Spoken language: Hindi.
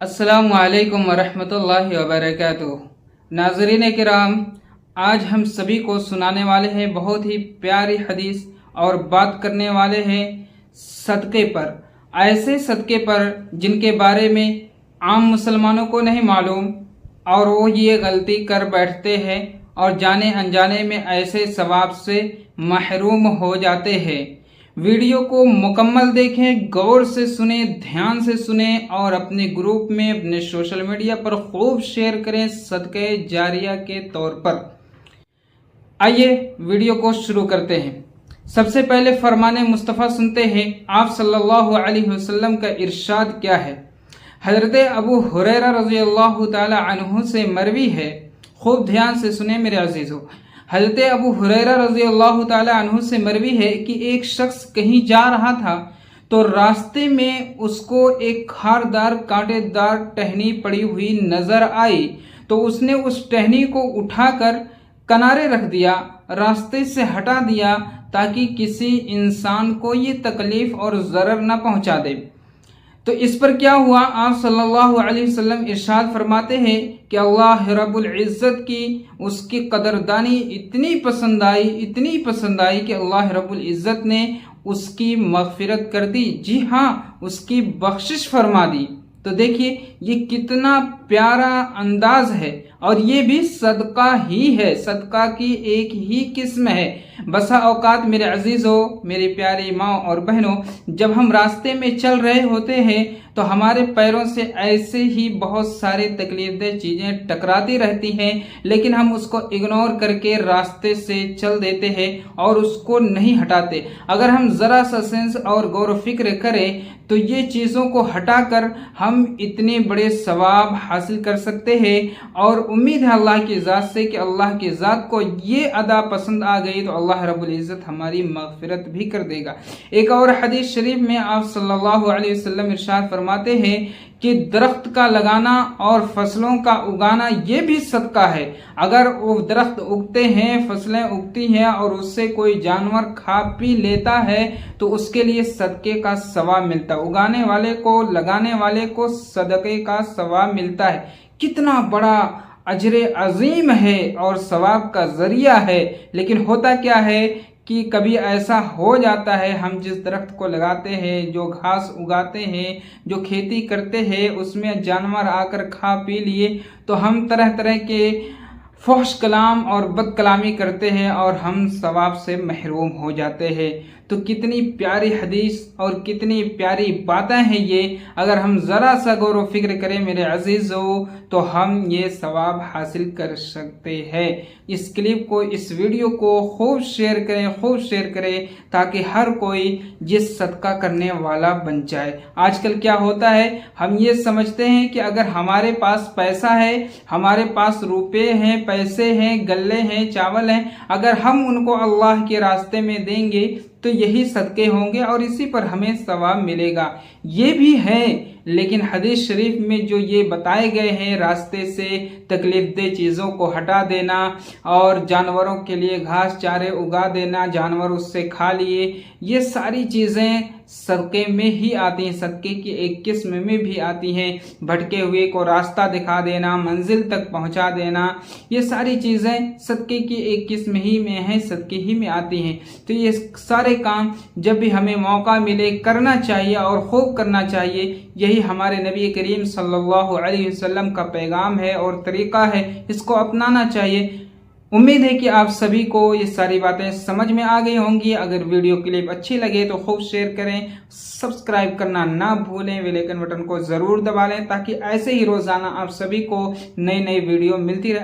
अस्सलामुअलैकुम वरहमतुल्लाहि वबरकातुहू। नाज़रीन किराम, आज हम सभी को सुनाने वाले हैं बहुत ही प्यारी हदीस और बात करने वाले हैं सदक़े पर। ऐसे सदक़े पर जिनके बारे में आम मुसलमानों को नहीं मालूम और वो ये गलती कर बैठते हैं और जाने अनजाने में ऐसे सवाब से महरूम हो जाते हैं। वीडियो को मुकम्मल देखें, गौर से सुने, ध्यान से सुने और अपने ग्रुप में, अपने सोशल मीडिया पर खूब शेयर करें सदक़े जारिया के तौर पर। आइए वीडियो को शुरू करते हैं। सबसे पहले फरमाने मुस्तफ़ा सुनते हैं। आप सल्लल्लाहु अलैहि वसल्लम का इरशाद क्या है। हज़रत अबू हुरैरा रज़ियल्लाहु ताला अन्हु से मरवी है, खूब ध्यान से सुने मेरे अजीज़ों। हज़रत अबू हुरैरा रज़ियल्लाहु ताला अन्हु से मरवी है कि एक शख्स कहीं जा रहा था तो रास्ते में उसको एक खारदार कांटेदार टहनी पड़ी हुई नजर आई, तो उसने उस टहनी को उठाकर किनारे रख दिया, रास्ते से हटा दिया ताकि किसी इंसान को ये तकलीफ और ज़रर न पहुंचा दे। तो इस पर क्या हुआ, आप सल्लल्लाहु अलैहि वसल्लम इरशाद फरमाते हैं कि अल्लाह रब्बुल इज़्ज़त की उसकी कदरदानी इतनी पसंद आई कि अल्लाह रब्बुल इज़्ज़त ने उसकी मग़फ़िरत कर दी। जी हाँ, उसकी बख्शिश फरमा दी। तो देखिए ये कितना प्यारा अंदाज है और ये भी सदका ही है, सदका की एक ही किस्म है। बसा औकात मेरे अजीज़ों, मेरी प्यारी माँ और बहनों, जब हम रास्ते में चल रहे होते हैं तो हमारे पैरों से ऐसे ही बहुत सारे तकलीफदेह चीज़ें टकराती रहती हैं, लेकिन हम उसको इग्नोर करके रास्ते से चल देते हैं और उसको नहीं हटाते। अगर हम ज़रा सा सेंस और गौर फिक्र करें तो ये चीज़ों को हटाकर हम इतने बड़े सवाब हासिल कर सकते हैं। और उम्मीद है अल्लाह की ज़ात से कि अल्लाह की ज़ात को ये अदा पसंद आ गई तो अल्लाह रब्बुल इज़्ज़त हमारी मग़फ़िरत भी कर देगा। एक और हदीस शरीफ में आप सल्लल्लाहु अलैहि वसल्लम इरशाद फरमाते हैं कि दरख्त का लगाना और फसलों का उगाना ये भी सदका है। अगर वो दरख्त उगते हैं, फसलें उगती हैं और उससे कोई जानवर खा पी लेता है तो उसके लिए सदक़े का सवाब मिलता है। उगाने वाले को, लगाने वाले को सदक़े का सवाब मिलता है। कितना बड़ा अजर अजीम है और सवाब का जरिया है। लेकिन होता क्या है कि कभी ऐसा हो जाता है, हम जिस दरख्त को लगाते हैं, जो घास उगाते हैं, जो खेती करते हैं, उसमें जानवर आकर खा पी लिए तो हम तरह तरह के फहश कलाम और बद कलामी करते हैं और हम सवाब से महरूम हो जाते हैं। तो कितनी प्यारी हदीस और कितनी प्यारी बातें हैं ये। अगर हम ज़रा सा गौर व फिक्र करें मेरे अजीज़ों तो हम ये सवाब हासिल कर सकते हैं। इस क्लिप को, इस वीडियो को खूब शेयर करें ताकि हर कोई ये सदका करने वाला बन जाए। आजकल क्या होता है, हम ये समझते हैं कि अगर हमारे पास पैसा है, हमारे पास रुपए हैं, पैसे हैं, गल्ले हैं, चावल हैं, अगर हम उनको अल्लाह के रास्ते में देंगे तो यही सदके होंगे और इसी पर हमें सवाब मिलेगा। ये भी है, लेकिन हदीस शरीफ में जो ये बताए गए हैं, रास्ते से तकलीफदेह चीज़ों को हटा देना और जानवरों के लिए घास चारे उगा देना, जानवर उससे खा लिए, ये सारी चीज़ें सदक़े में ही आती हैं, सदक़े की एक किस्म में भी आती हैं। भटके हुए को रास्ता दिखा देना, मंजिल तक पहुंचा देना, ये सारी चीज़ें सदक़े की एक किस्म ही में हैं, सदक़े ही में आती हैं। तो ये सारे काम जब भी हमें मौका मिले करना चाहिए और खूब करना चाहिए। यही हमारे नबी करीम सल्लल्लाहु अलैहि वसल्लम का पैगाम है और तरीक़ा है, इसको अपनाना चाहिए। उम्मीद है कि आप सभी को ये सारी बातें समझ में आ गई होंगी। अगर वीडियो क्लिप अच्छी लगे तो खूब शेयर करें, सब्सक्राइब करना ना भूलें, बेल आइकन बटन को ज़रूर दबा लें ताकि ऐसे ही रोज़ाना आप सभी को नई नई वीडियो मिलती रहे।